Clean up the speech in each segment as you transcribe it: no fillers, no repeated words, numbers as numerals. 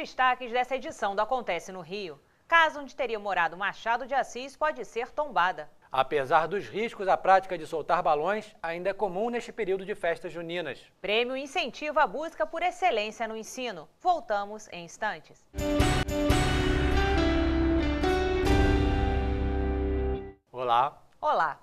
destaques dessa edição do Acontece no Rio. Casa onde teria morado Machado de Assis pode ser tombada. Apesar dos riscos, a prática de soltar balões ainda é comum neste período de festas juninas. Prêmio incentiva a busca por excelência no ensino. Voltamos em instantes. Olá. Olá.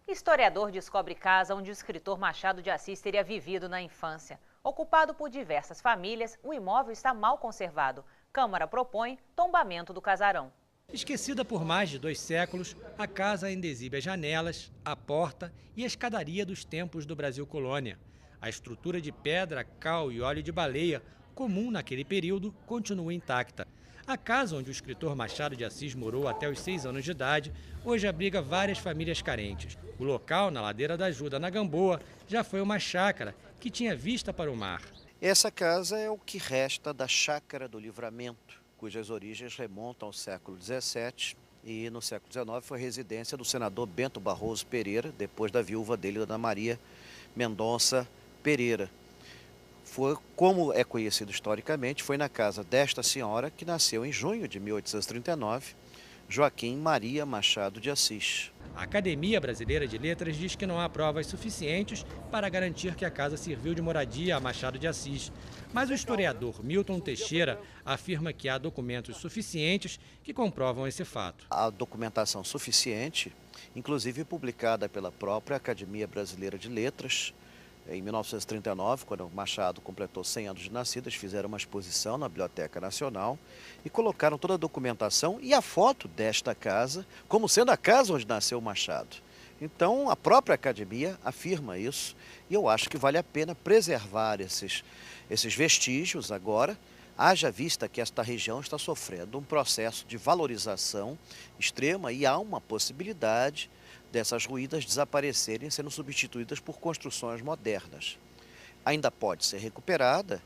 Historiador descobre casa onde o escritor Machado de Assis teria vivido na infância. Ocupado por diversas famílias, o imóvel está mal conservado. Câmara propõe tombamento do casarão. Esquecida por mais de 2 séculos, a casa ainda exibe as janelas, a porta e a escadaria dos tempos do Brasil colônia. A estrutura de pedra, cal e óleo de baleia, comum naquele período, continua intacta. A casa onde o escritor Machado de Assis morou até os 6 anos de idade, hoje abriga várias famílias carentes. O local, na Ladeira da Ajuda, na Gamboa, já foi uma chácara que tinha vista para o mar. Essa casa é o que resta da Chácara do Livramento, cujas origens remontam ao século XVII e no século XIX foi residência do senador Bento Barroso Pereira, depois da viúva dele, Dona Maria Mendonça Pereira. Foi, como é conhecido historicamente, foi na casa desta senhora que nasceu em junho de 1839, Joaquim Maria Machado de Assis. A Academia Brasileira de Letras diz que não há provas suficientes para garantir que a casa serviu de moradia a Machado de Assis. Mas o historiador Milton Teixeira afirma que há documentos suficientes que comprovam esse fato. Há documentação suficiente, inclusive publicada pela própria Academia Brasileira de Letras. Em 1939, quando Machado completou 100 anos de nascido, eles fizeram uma exposição na Biblioteca Nacional e colocaram toda a documentação e a foto desta casa como sendo a casa onde nasceu Machado. Então, a própria academia afirma isso e eu acho que vale a pena preservar esses vestígios agora, haja vista que esta região está sofrendo um processo de valorização extrema e há uma possibilidade dessas ruínas desaparecerem, sendo substituídas por construções modernas. Ainda pode ser recuperada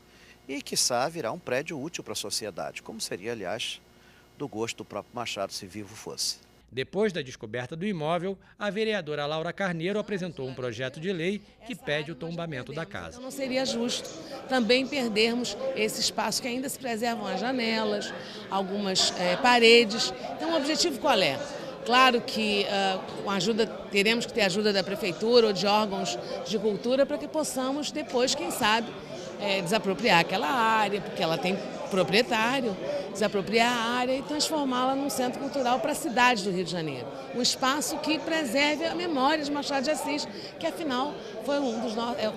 e, quiçá, virá um prédio útil para a sociedade, como seria, aliás, do gosto do próprio Machado se vivo fosse. Depois da descoberta do imóvel, a vereadora Laura Carneiro apresentou um projeto de lei que pede o tombamento da casa. Não seria justo também perdermos esse espaço que ainda se preservam as janelas, algumas paredes. Então, o objetivo qual é? Claro que teremos que ter ajuda da prefeitura ou de órgãos de cultura para que possamos depois, quem sabe, desapropriar aquela área, porque ela tem proprietário, desapropriar a área e transformá-la num centro cultural para a cidade do Rio de Janeiro. Um espaço que preserve a memória de Machado de Assis, que afinal foi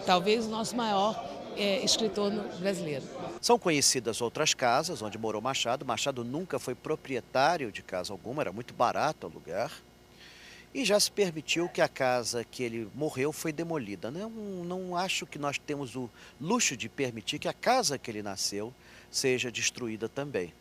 talvez o nosso maior escritor brasileiro. São conhecidas outras casas onde morou Machado. Machado nunca foi proprietário de casa alguma, era muito barato alugar. E já se permitiu que a casa que ele morreu foi demolida. Não acho que nós temos o luxo de permitir que a casa que ele nasceu seja destruída também.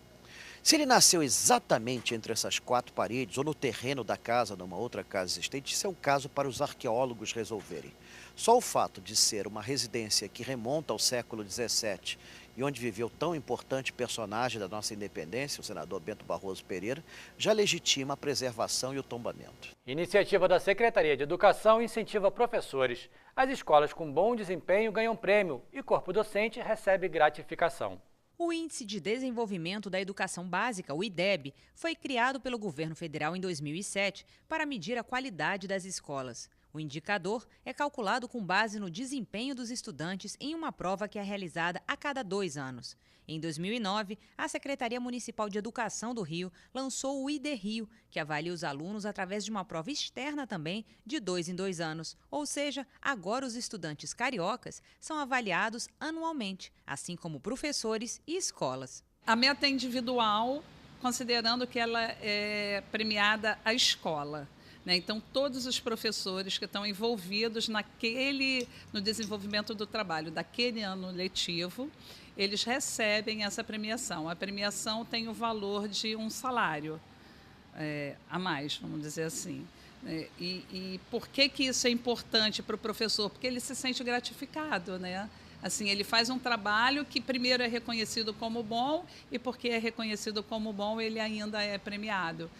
Se ele nasceu exatamente entre essas 4 paredes ou no terreno da casa, numa outra casa existente, isso é um caso para os arqueólogos resolverem. Só o fato de ser uma residência que remonta ao século XVII e onde viveu tão importante personagem da nossa independência, o senador Bento Barroso Pereira, já legitima a preservação e o tombamento. Iniciativa da Secretaria de Educação incentiva professores. As escolas com bom desempenho ganham prêmio e corpo docente recebe gratificação. O Índice de Desenvolvimento da Educação Básica, o IDEB, foi criado pelo governo federal em 2007 para medir a qualidade das escolas. O indicador é calculado com base no desempenho dos estudantes em uma prova que é realizada a cada 2 anos. Em 2009, a Secretaria Municipal de Educação do Rio lançou o ID-Rio, que avalia os alunos através de uma prova externa também de 2 em 2 anos. Ou seja, agora os estudantes cariocas são avaliados anualmente, assim como professores e escolas. A meta é individual, considerando que ela é premiada à escola. Então, todos os professores que estão envolvidos no desenvolvimento do trabalho daquele ano letivo, eles recebem essa premiação. A premiação tem o valor de um salário a mais, vamos dizer assim. E por que isso é importante para o professor? Porque ele se sente gratificado, né? Assim, ele faz um trabalho que primeiro é reconhecido como bom e porque é reconhecido como bom, ele ainda é premiado.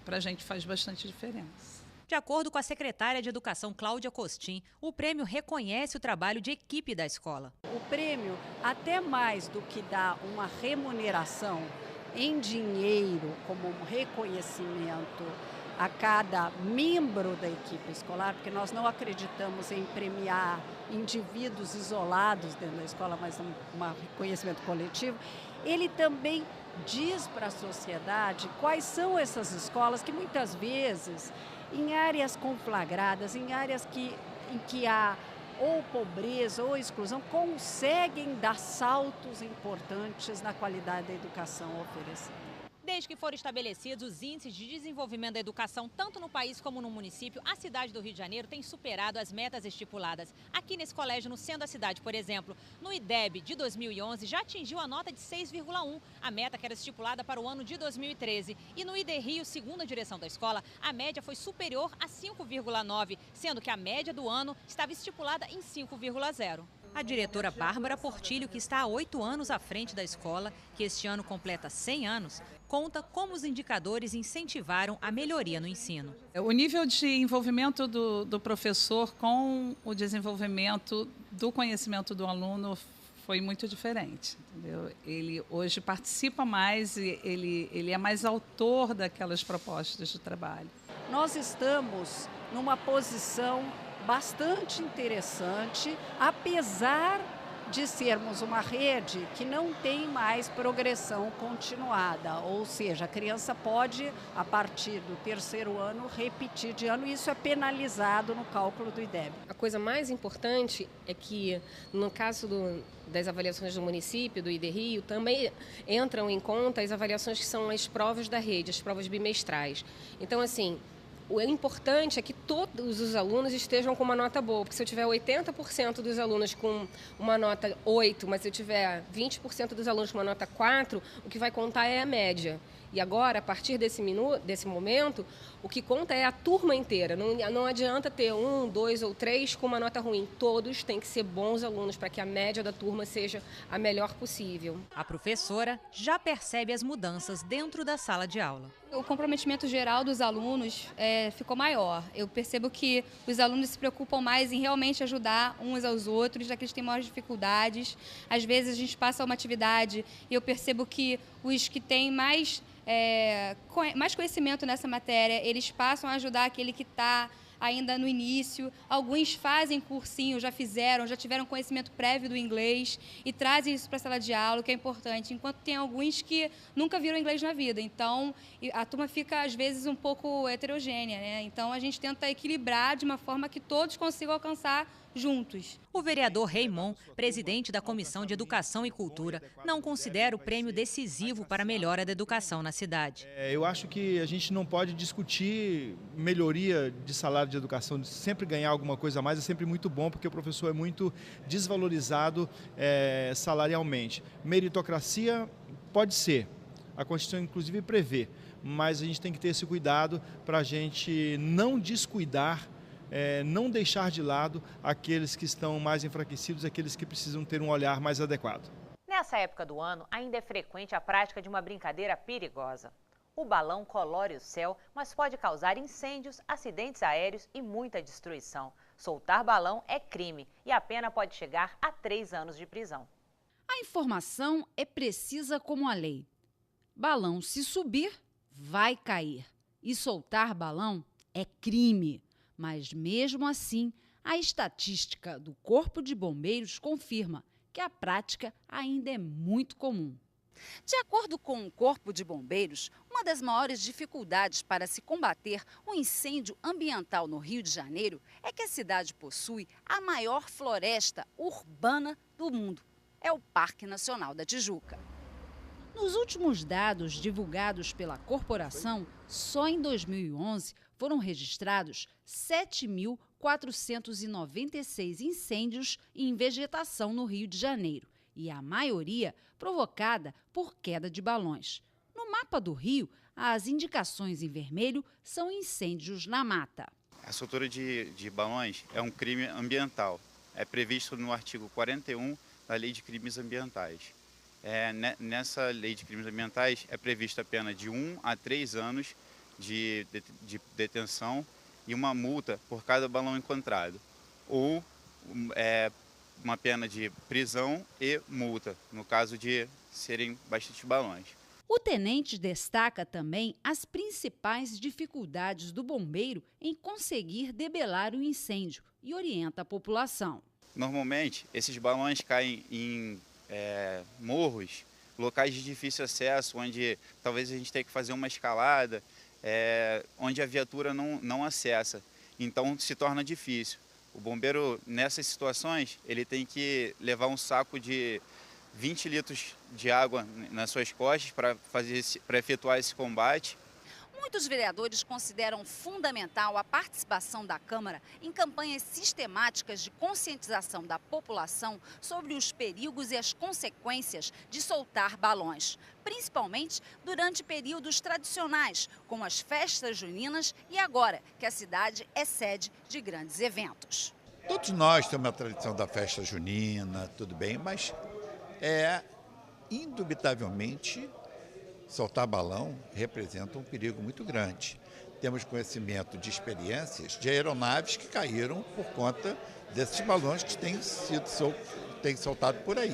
Para a gente faz bastante diferença. De acordo com a secretária de Educação, Cláudia Costin, o prêmio reconhece o trabalho de equipe da escola. O prêmio, até mais do que dar uma remuneração em dinheiro, como um reconhecimento a cada membro da equipe escolar, porque nós não acreditamos em premiar indivíduos isolados dentro da escola, mas um reconhecimento coletivo, ele também diz para a sociedade quais são essas escolas que muitas vezes, em áreas conflagradas, em áreas em que há ou pobreza ou exclusão, conseguem dar saltos importantes na qualidade da educação oferecida. Desde que foram estabelecidos os índices de desenvolvimento da educação, tanto no país como no município, a cidade do Rio de Janeiro tem superado as metas estipuladas. Aqui nesse colégio, no centro da cidade, por exemplo, no IDEB de 2011, já atingiu a nota de 6,1, a meta que era estipulada para o ano de 2013. E no IDRIO, segundo a direção da escola, a média foi superior a 5,9, sendo que a média do ano estava estipulada em 5,0. A diretora Bárbara Portilho, que está há 8 anos à frente da escola, que este ano completa 100 anos, conta como os indicadores incentivaram a melhoria no ensino. O nível de envolvimento do professor com o desenvolvimento do conhecimento do aluno foi muito diferente, entendeu? Ele hoje participa mais, ele é mais autor daquelas propostas de trabalho. Nós estamos numa posição bastante interessante, apesar de sermos uma rede que não tem mais progressão continuada, ou seja, a criança pode, a partir do 3º ano, repetir de ano, e isso é penalizado no cálculo do IDEB. A coisa mais importante é que, no caso das avaliações do município, do IDRIO, também entram em conta as avaliações que são as provas da rede, as provas bimestrais. Então, assim, o importante é que todos os alunos estejam com uma nota boa, porque se eu tiver 80% dos alunos com uma nota 8, mas se eu tiver 20% dos alunos com uma nota 4, o que vai contar é a média. E agora, a partir desse momento, o que conta é a turma inteira. Não adianta ter 1, 2 ou 3 com uma nota ruim. Todos têm que ser bons alunos para que a média da turma seja a melhor possível. A professora já percebe as mudanças dentro da sala de aula. O comprometimento geral dos alunos ficou maior. Eu percebo que os alunos se preocupam mais em realmente ajudar uns aos outros, já que eles têm maiores dificuldades. Às vezes a gente passa uma atividade e eu percebo que os que têm mais conhecimento nessa matéria, eles passam a ajudar aquele que está ainda no início. Alguns fazem cursinho, já tiveram conhecimento prévio do inglês e trazem isso para a sala de aula, o que é importante, enquanto tem alguns que nunca viram inglês na vida. Então, a turma fica, às vezes, um pouco heterogênea, né? Então, a gente tenta equilibrar de uma forma que todos consigam alcançar juntos. O vereador Raymond, presidente da Comissão de Educação e Cultura, não considera o prêmio decisivo para a melhora da educação na cidade. Eu acho que a gente não pode discutir melhoria de salário de educação, sempre ganhar alguma coisa a mais é sempre muito bom, porque o professor é muito desvalorizado salarialmente. Meritocracia pode ser, a Constituição inclusive prevê, mas a gente tem que ter esse cuidado para a gente não descuidar, não deixar de lado aqueles que estão mais enfraquecidos, aqueles que precisam ter um olhar mais adequado. Nessa época do ano, ainda é frequente a prática de uma brincadeira perigosa. O balão colore o céu, mas pode causar incêndios, acidentes aéreos e muita destruição. Soltar balão é crime e a pena pode chegar a 3 anos de prisão. A informação é precisa como a lei. Balão, se subir, vai cair. E soltar balão é crime. Mas, mesmo assim, a estatística do Corpo de Bombeiros confirma que a prática ainda é muito comum. De acordo com o Corpo de Bombeiros, uma das maiores dificuldades para se combater o incêndio ambiental no Rio de Janeiro é que a cidade possui a maior floresta urbana do mundo. É o Parque Nacional da Tijuca. Nos últimos dados divulgados pela corporação, só em 2011 foram registrados 7.496 incêndios em vegetação no Rio de Janeiro, e a maioria provocada por queda de balões. No mapa do Rio, as indicações em vermelho são incêndios na mata. A soltura de balões é um crime ambiental. É previsto no artigo 41 da Lei de Crimes Ambientais. Nessa Lei de Crimes Ambientais é prevista a pena de 1 a 3 anos de detenção e uma multa por cada balão encontrado, ou uma pena de prisão e multa, no caso de serem bastante balões. O tenente destaca também as principais dificuldades do bombeiro em conseguir debelar o incêndio e orienta a população. Normalmente, esses balões caem em morros, locais de difícil acesso, onde talvez a gente tenha que fazer uma escalada, onde a viatura não acessa. Então, se torna difícil. O bombeiro, nessas situações, ele tem que levar um saco de 20 litros de água nas suas costas para efetuar esse combate. Muitos vereadores consideram fundamental a participação da Câmara em campanhas sistemáticas de conscientização da população sobre os perigos e as consequências de soltar balões, principalmente durante períodos tradicionais, como as festas juninas e agora que a cidade é sede de grandes eventos. Todos nós temos a tradição da festa junina, tudo bem, mas indubitavelmente soltar balão representa um perigo muito grande. Temos conhecimento de experiências de aeronaves que caíram por conta desses balões que têm soltado por aí.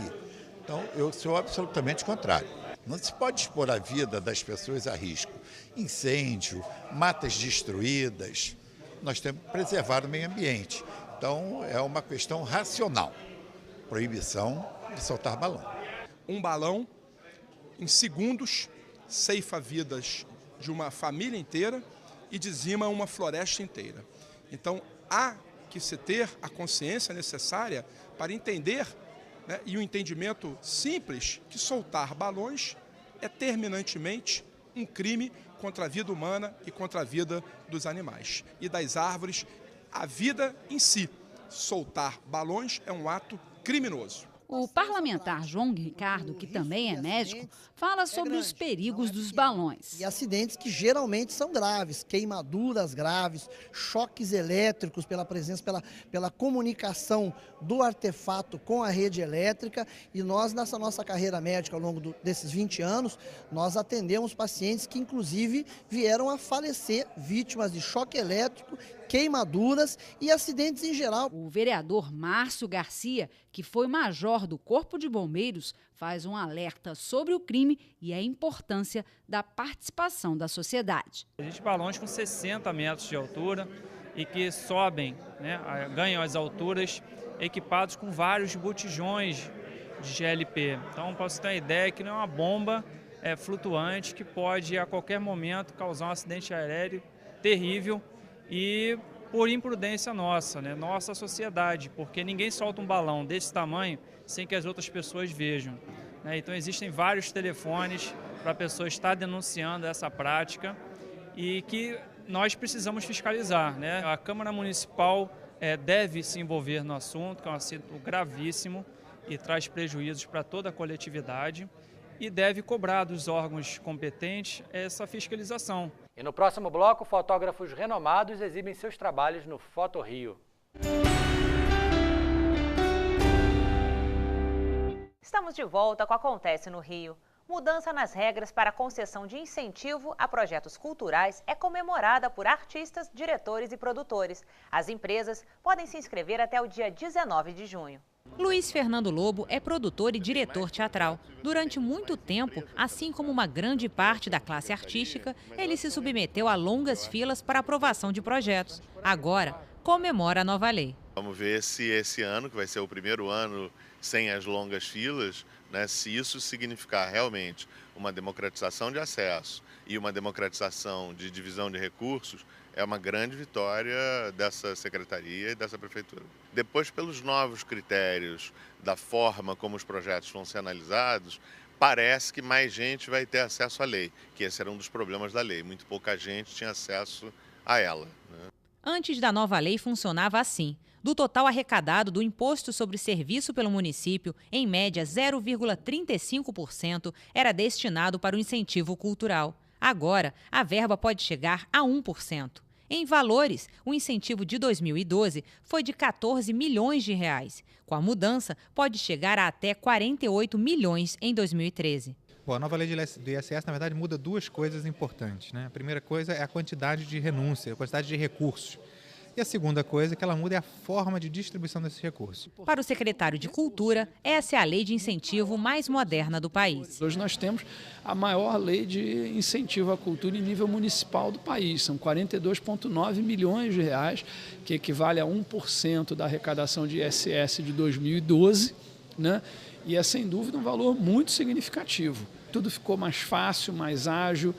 Então, eu sou absolutamente contrário. Não se pode expor a vida das pessoas a risco. Incêndio, matas destruídas, nós temos que preservar o meio ambiente. Então, é uma questão racional. Proibição de soltar balão. Um balão, em segundos, ceifa vidas de uma família inteira e dizima uma floresta inteira. Então, há que se ter a consciência necessária para entender, e o entendimento simples, que soltar balões é terminantemente um crime contra a vida humana e contra a vida dos animais e das árvores, a vida em si. Soltar balões é um ato criminoso. O parlamentar João Ricardo, que também é médico, fala sobre os perigos dos balões. E acidentes que geralmente são graves, queimaduras graves, choques elétricos pela presença, pela comunicação do artefato com a rede elétrica. E nós, nessa nossa carreira médica, ao longo desses 20 anos, nós atendemos pacientes que, inclusive, vieram a falecer vítimas de choque elétrico, queimaduras e acidentes em geral. O vereador Márcio Garcia, que foi major do Corpo de Bombeiros, faz um alerta sobre o crime e a importância da participação da sociedade. Existem balões com 60 metros de altura e que sobem, ganham as alturas, equipados com vários botijões de GLP. Então, para você ter uma ideia, que não é uma bomba flutuante que pode, a qualquer momento, causar um acidente aéreo terrível. E por imprudência nossa, nossa sociedade, porque ninguém solta um balão desse tamanho sem que as outras pessoas vejam. Então existem vários telefones para a pessoa estar denunciando essa prática e que nós precisamos fiscalizar. A Câmara Municipal deve se envolver no assunto, que é um assunto gravíssimo e traz prejuízos para toda a coletividade, e deve cobrar dos órgãos competentes essa fiscalização. E no próximo bloco, fotógrafos renomados exibem seus trabalhos no Foto Rio. Estamos de volta com o Acontece no Rio. Mudança nas regras para a concessão de incentivo a projetos culturais é comemorada por artistas, diretores e produtores. As empresas podem se inscrever até o dia 19 de junho. Luiz Fernando Lobo é produtor e diretor teatral. Durante muito tempo, assim como uma grande parte da classe artística, ele se submeteu a longas filas para aprovação de projetos. Agora, comemora a nova lei. Vamos ver se esse ano, que vai ser o primeiro ano sem as longas filas, se isso significar realmente uma democratização de acesso e uma democratização de divisão de recursos, é uma grande vitória dessa secretaria e dessa prefeitura. Depois, pelos novos critérios da forma como os projetos vão ser analisados, parece que mais gente vai ter acesso à lei, que esse era um dos problemas da lei. Muito pouca gente tinha acesso a ela. Antes da nova lei funcionava assim. Do total arrecadado do imposto sobre serviço pelo município, em média 0,35% era destinado para o incentivo cultural. Agora, a verba pode chegar a 1%. Em valores, o incentivo de 2012 foi de 14 milhões de reais. Com a mudança, pode chegar a até 48 milhões em 2013. Bom, a nova lei do ISS, na verdade, muda duas coisas importantes, né? A primeira coisa é a quantidade de renúncia, a quantidade de recursos. E a segunda coisa que ela muda é a forma de distribuição desses recursos. Para o secretário de Cultura, essa é a lei de incentivo mais moderna do país. Hoje nós temos a maior lei de incentivo à cultura em nível municipal do país. São 42,9 milhões de reais, que equivale a 1% da arrecadação de ISS de 2012, né? E é, sem dúvida, um valor muito significativo. Tudo ficou mais fácil, mais ágil,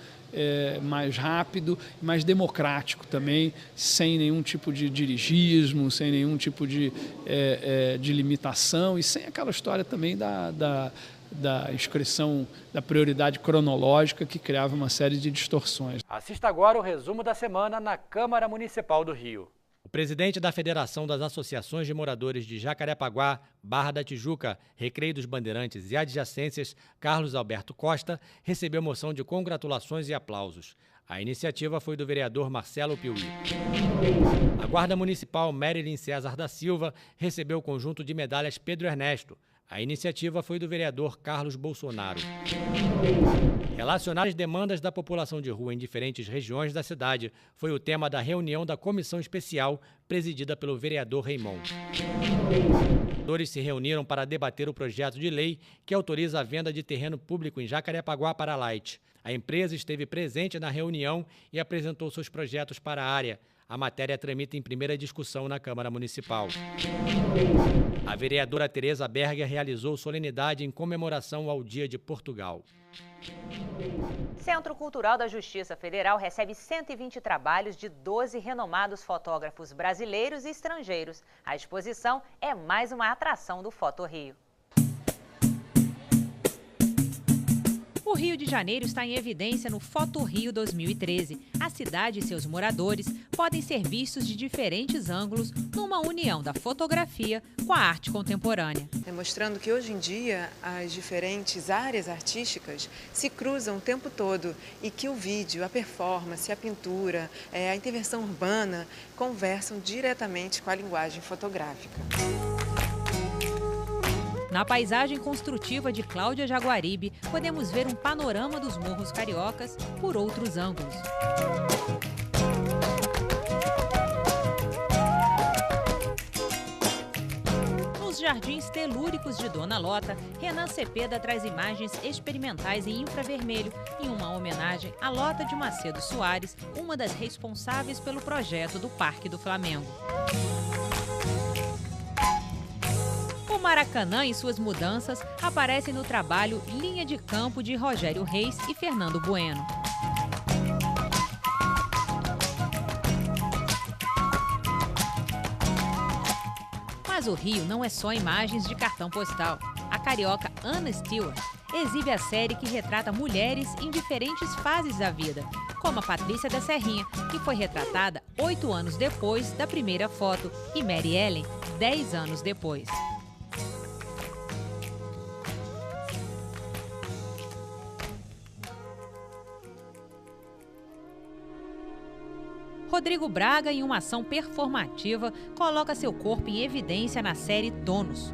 mais rápido, mais democrático também, sem nenhum tipo de dirigismo, sem nenhum tipo de limitação e sem aquela história também da inscrição da prioridade cronológica que criava uma série de distorções. Assista agora o resumo da semana na Câmara Municipal do Rio. O presidente da Federação das Associações de Moradores de Jacarepaguá, Barra da Tijuca, Recreio dos Bandeirantes e adjacências, Carlos Alberto Costa, recebeu moção de congratulações e aplausos. A iniciativa foi do vereador Marcelo Piuí. A Guarda Municipal Marilyn César da Silva recebeu o conjunto de medalhas Pedro Ernesto. A iniciativa foi do vereador Carlos Bolsonaro. Relacionar as demandas da população de rua em diferentes regiões da cidade foi o tema da reunião da comissão especial presidida pelo vereador Raimon. Os vereadores se reuniram para debater o projeto de lei que autoriza a venda de terreno público em Jacarepaguá para a Light. A empresa esteve presente na reunião e apresentou seus projetos para a área. A matéria tramita em primeira discussão na Câmara Municipal. A vereadora Tereza Berger realizou solenidade em comemoração ao Dia de Portugal. Centro Cultural da Justiça Federal recebe 120 trabalhos de 12 renomados fotógrafos brasileiros e estrangeiros. A exposição é mais uma atração do Foto Rio. O Rio de Janeiro está em evidência no Foto Rio 2013. A cidade e seus moradores podem ser vistos de diferentes ângulos numa união da fotografia com a arte contemporânea. Mostrando que hoje em dia as diferentes áreas artísticas se cruzam o tempo todo e que o vídeo, a performance, a pintura, a intervenção urbana conversam diretamente com a linguagem fotográfica. Na paisagem construtiva de Cláudia Jaguaribe, podemos ver um panorama dos morros cariocas por outros ângulos. Nos jardins telúricos de Dona Lota, Renan Cepeda traz imagens experimentais em infravermelho, em uma homenagem à Lota de Macedo Soares, uma das responsáveis pelo projeto do Parque do Flamengo. O Maracanã e suas mudanças aparecem no trabalho Linha de Campo de Rogério Reis e Fernando Bueno. Mas o Rio não é só imagens de cartão postal. A carioca Ana Stewart exibe a série que retrata mulheres em diferentes fases da vida, como a Patrícia da Serrinha, que foi retratada 8 anos depois da primeira foto, e Mary Ellen, 10 anos depois. Rodrigo Braga, em uma ação performativa, coloca seu corpo em evidência na série Tônus.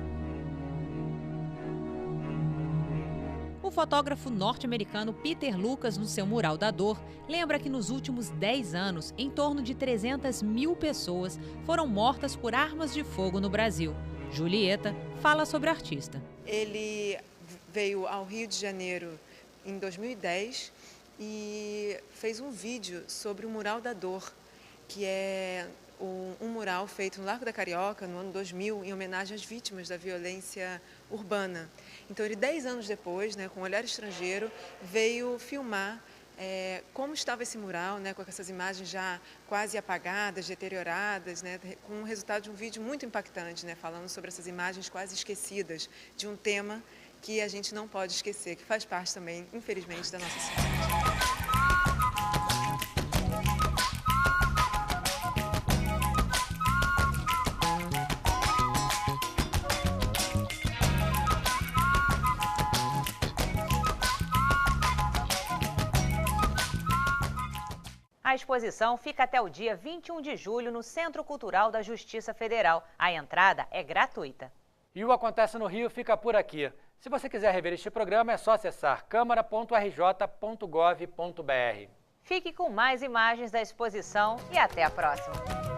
O fotógrafo norte-americano Peter Lucas, no seu Mural da Dor, lembra que nos últimos 10 anos, em torno de 300 mil pessoas foram mortas por armas de fogo no Brasil. Julieta fala sobre o artista. Ele veio ao Rio de Janeiro em 2010 e fez um vídeo sobre o Mural da Dor, que é um mural feito no Largo da Carioca, no ano 2000, em homenagem às vítimas da violência urbana. Então, ele, 10 anos depois, com um olhar estrangeiro, veio filmar como estava esse mural, com essas imagens já quase apagadas, deterioradas, com o resultado de um vídeo muito impactante, falando sobre essas imagens quase esquecidas de um tema que a gente não pode esquecer, que faz parte também, infelizmente, da nossa cidade. A exposição fica até o dia 21 de julho no Centro Cultural da Justiça Federal. A entrada é gratuita. E o Acontece no Rio fica por aqui. Se você quiser rever este programa, é só acessar câmara.rj.gov.br. Fique com mais imagens da exposição e até a próxima.